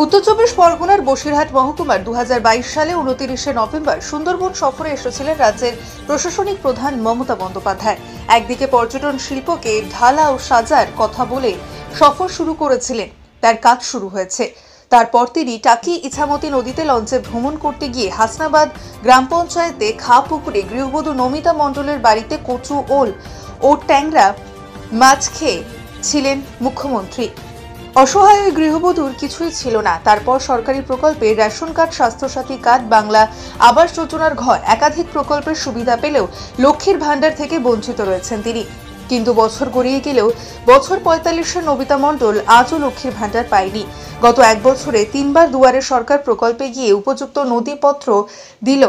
উত্তর চব্বিশ পরগনার বসিরহাট মহকুমার 2022 সালে 29শে নভেম্বর সুন্দরবন সফরে এসেছিলেন রাজ্যের প্রশাসনিক প্রধান মমতা বন্দ্যোপাধ্যায়। একদিকে পর্যটন শিল্পকে ঢালা ও সাজার কথা বলে সফর শুরু করেছিলেন, তার কাজ শুরু হয়েছে। তারপর তিনি টাকি ইছামতি নদীতে লঞ্চে ভ্রমণ করতে গিয়ে হাসনাবাদ গ্রাম পঞ্চায়েতে খা পুকুরে গৃহবধূ নমিতা মণ্ডলের বাড়িতে কচু, ওল ও ট্যাংরা মাছ খেয়ে ছিলেন মুখ্যমন্ত্রী। অসহায় ওই গৃহবধূর কিছুই ছিল না। তারপর সরকারি প্রকল্পে রেশন কার্ড, স্বাস্থ্যসাথী কার্ড, বাংলা আবাস যোজনার ঘর, একাধিক প্রকল্পের সুবিধা পেলেও লক্ষ্মীর ভাণ্ডার থেকে বঞ্চিত রয়েছেন তিনি। কিন্তু বছর গড়িয়ে গেলেও বছর 45-এর নমিতা মণ্ডল আজও লক্ষ্মীর ভাণ্ডার পায়নি। গত এক বছরে 3 বার দুয়ারে সরকার প্রকল্পে গিয়ে উপযুক্ত নথিপত্র দিল,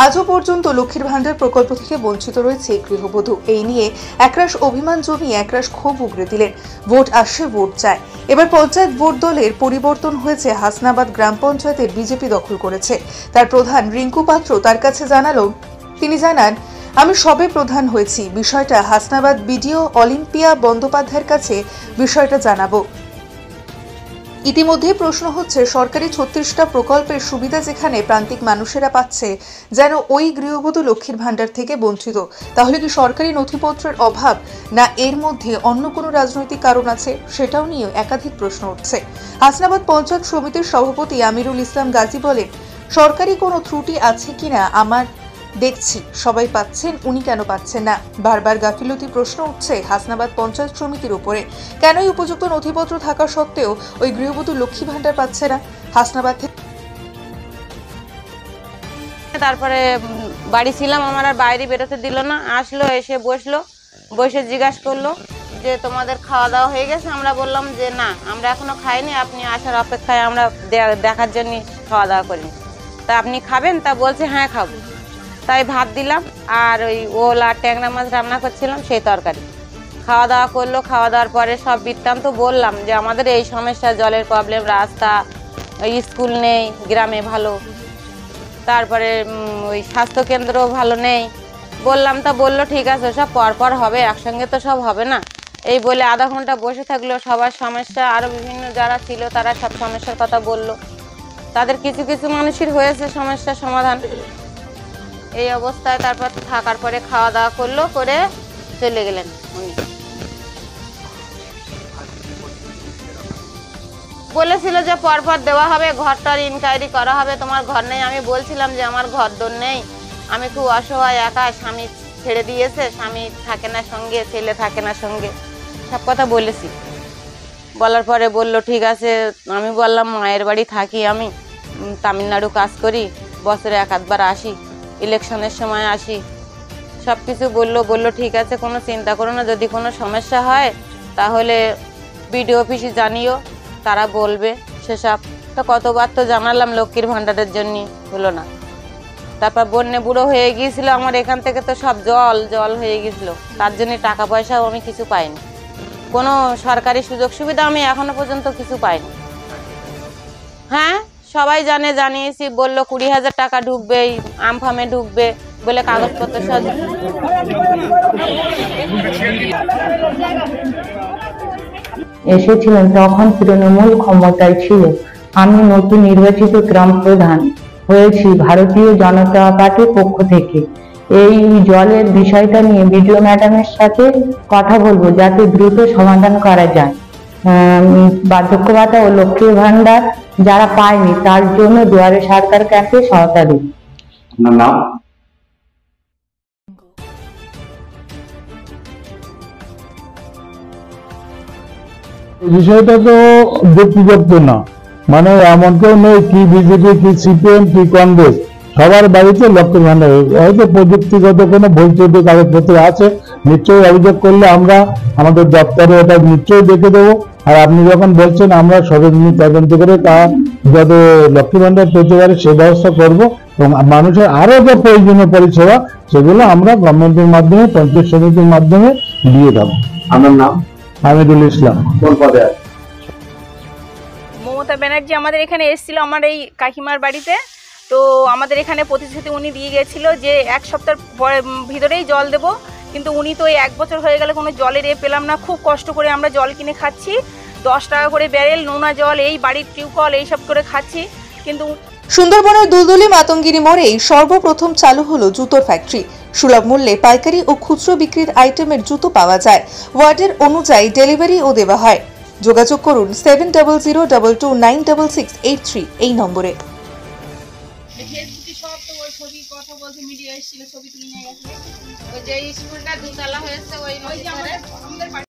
আজও পর্যন্ত লক্ষ্মীর ভাণ্ডার প্রকল্প থেকে বঞ্চিত রয়েছে গৃহবধূ। এই নিয়ে একরাশ অভিমান জমিয়ে একরাশ ক্ষোভ উগরে দিলেন। ভোট আসে, ভোট যায়। এবার পঞ্চায়েত ভোট দলের পরিবর্তন হয়েছে। হাসনাবাদ গ্রাম পঞ্চায়েতের বিজেপি দখল করেছে। তার প্রধান রিঙ্কু পাত্র তার কাছে জানালো, তিনি জানান, আমি সবে প্রধান হয়েছি, বিষয়টা হাসনাবাদ বিডিও অলিম্পিয়া বন্দ্যোপাধ্যায়ের কাছে বিষয়টা জানাবো। ইতিমধ্যে প্রশ্ন হচ্ছে, সরকারি 36টা প্রকল্পের সুবিধা যেখানে প্রান্তিক মানুষেরা পাচ্ছে, যেন ওই গৃহবধূ লক্ষ্মীর ভাণ্ডার থেকে বঞ্চিত। তাহলে কি সরকারি নথিপত্রের অভাব, না এর মধ্যে অন্য কোনো রাজনৈতিক কারণ আছে? সেটাও নিয়ে একাধিক প্রশ্ন উঠছে। হাসনাবাদ পঞ্চায়েত সমিতির সভাপতি আমিরুল ইসলাম গাজী বলেন, সরকারি কোনো ত্রুটি আছে কিনা আমার দেখছি, সবাই পাচ্ছেন, উনি কেন পাচ্ছেন না? বারবার গাফিলতি প্রশ্ন উঠছে হাসনাবাদ পঞ্চায়েত সমিতির উপরে। কেনই উপযুক্ত নথিপত্র থাকা সত্ত্বেও ওই গৃহবধূ লক্ষ্মী ভাণ্ডার পাচ্ছে না? হাসনাবাদ থেকে তারপরে বাড়ি ছিলাম, আমার আর বাইরে বেরোতে দিল না। আসলো, এসে বসলো, বসে জিজ্ঞাসা করলো যে তোমাদের খাওয়া দাওয়া হয়ে গেছে? আমরা বললাম যে না, আমরা এখনো খাইনি, আপনি আসার অপেক্ষায় আমরা দেখার জন্য খাওয়া দাওয়া করিনি। তা আপনি খাবেন? তা বলছে হ্যাঁ খাবো। তাই ভাত দিলাম আর ওই ওল আর ট্যাংরা মাছ রান্না করছিলাম, সেই তরকারি। খাওয়া দাওয়া করলো। খাওয়া দাওয়ার পরে সব বৃত্তান্ত বললাম যে আমাদের এই সমস্যা, জলের প্রবলেম, রাস্তা, স্কুল নেই গ্রামে ভালো, তারপরে ওই স্বাস্থ্যকেন্দ্রও ভালো নেই বললাম। তা বললো ঠিক আছে, সব পরপর হবে, একসঙ্গে তো সব হবে না। এই বলে আধা ঘন্টা বসে থাকলো। সবার সমস্যা, আরও বিভিন্ন যারা ছিল তারা সব সমস্যার কথা বলল। তাদের কিছু কিছু মানুষের হয়েছে সমস্যার সমাধান। এই অবস্থায় তারপর থাকার পরে খাওয়া দাওয়া করলো, করে চলে গেলেন উনি। বলেছিল যে পরপর দেওয়া হবে, ঘরটার ইনকোয়ারি করা হবে, তোমার ঘর নেই। আমি বলছিলাম যে আমার ঘর দোর নেই, আমি খুব অসহায়, একা, স্বামী ছেড়ে দিয়েছে, স্বামী থাকে না সঙ্গে, ছেলে থাকে না সঙ্গে, সব কথা বলেছি। বলার পরে বলল ঠিক আছে। আমি বললাম মায়ের বাড়ি থাকি, আমি তামিলনাড়ু কাজ করি, বছরে 1-8 বার আসি, ইলেকশনের সময় আসি, সব কিছু বললো ঠিক আছে, কোনো চিন্তা করো না, যদি কোনো সমস্যা হয় তাহলে বিডিও অফিসে জানিও, তারা বলবে সেসব। তো কতবার তো জানালাম লক্ষ্মীর ভাণ্ডারের জন্য, হলো না। তারপর বন্যে বুড়ো হয়ে গিয়েছিল আমার, এখান থেকে তো সব জল হয়ে গিয়েছিল, তার জন্য টাকা পয়সাও আমি কিছু পাইনি, কোনো সরকারি সুযোগ সুবিধা আমি এখনো পর্যন্ত কিছু পাইনি। হ্যাঁ, সবাই জানে, জানিয়েছি, বললো 20,000 টাকা ঢুকবে, আমফামে ঢুকবে বলে কাগজপত্র সব। এসেছিলেন তখন তৃণমূল ক্ষমতায় ছিল। আমি নতুন নির্বাচিত গ্রাম প্রধান হয়েছি ভারতীয় জনতা পার্টির পক্ষ থেকে। এই জলের বিষয়টা নিয়ে বিডিও ম্যাডামের সাথে কথা বলবো, যাতে দ্রুত সমাধান করা যায়। বার্ধক্য ভাতা ও লক্ষ্মীর ভাণ্ডার যারা পায়নি তার জন্য দুয়ারে সরকার ক্যাম্পে সহায়তা দিন। বিষয়টা তো যুক্তিযুক্ত না, মানে এমন কেউ নেই কি বিজেপি, কি সিপিএম, কি কংগ্রেস, সবার বাড়িতে লক্ষ্মীর ভাণ্ডার। হয়তো প্রযুক্তিগত কোনো ভুল ত্রুটি কাগজপত্র আছে, নিশ্চয়ই অভিযোগ করলে আমরা আমাদের দপ্তরে এটা নিশ্চয়ই দেখে দেবো। আর আপনি যখন বলছেন আমরা সরজমিন তদন্ত করে তা যাতে লক্ষ্মী ভাণ্ডার পেতে পারে সে ব্যবস্থা করবো, এবং মানুষের আরো যে প্রয়োজনীয় পরিষেবা সেগুলো আমরা গভর্নমেন্টের মাধ্যমে, পঞ্চায়েত সমিতির মাধ্যমে দিয়ে দেবো। আমার নাম আমিরুল ইসলাম। কোন পদে আছে? মমতা ব্যানার্জি আমাদের এখানে এসেছিল, আমার এই কাকিমার বাড়িতে। তো আমাদের এখানে প্রতিশ্রুতি উনি দিয়ে গেছিল যে 1 সপ্তাহ ভিতরেই জল দেব, কিন্তু উনি তো 1 বছর হয়ে গেলে কোনো জলের পেলাম না। খুব কষ্ট করে আমরা জল কিনে খাচ্ছি। 10 টাকা করে ব্যারেল নোনা জল এই বাড়ির টিউবকল এইসব করে খাচ্ছি। কিন্তু সুন্দরবনের দুলদুলি মাতঙ্গিনী মোড়েই সর্বপ্রথম চালু হলো জুতোর ফ্যাক্টরি। সুলভ মূল্যে পাইকারি ও খুচরো বিক্রির আইটেমের জুতো পাওয়া যায়। ওয়ার্ডের অনুযায়ী ডেলিভারিও দেওয়া হয়। যোগাযোগ করুন 7002296683 এই নম্বরে। ফেসবুকে সব তো ওই ছবি কথা বলতে মিডিয়া এসেছিল, ছবি তুলে নিয়ে গেছে। ওই যে স্কুলটা 2 তলা হয়েছে ওই নদীর ধারে।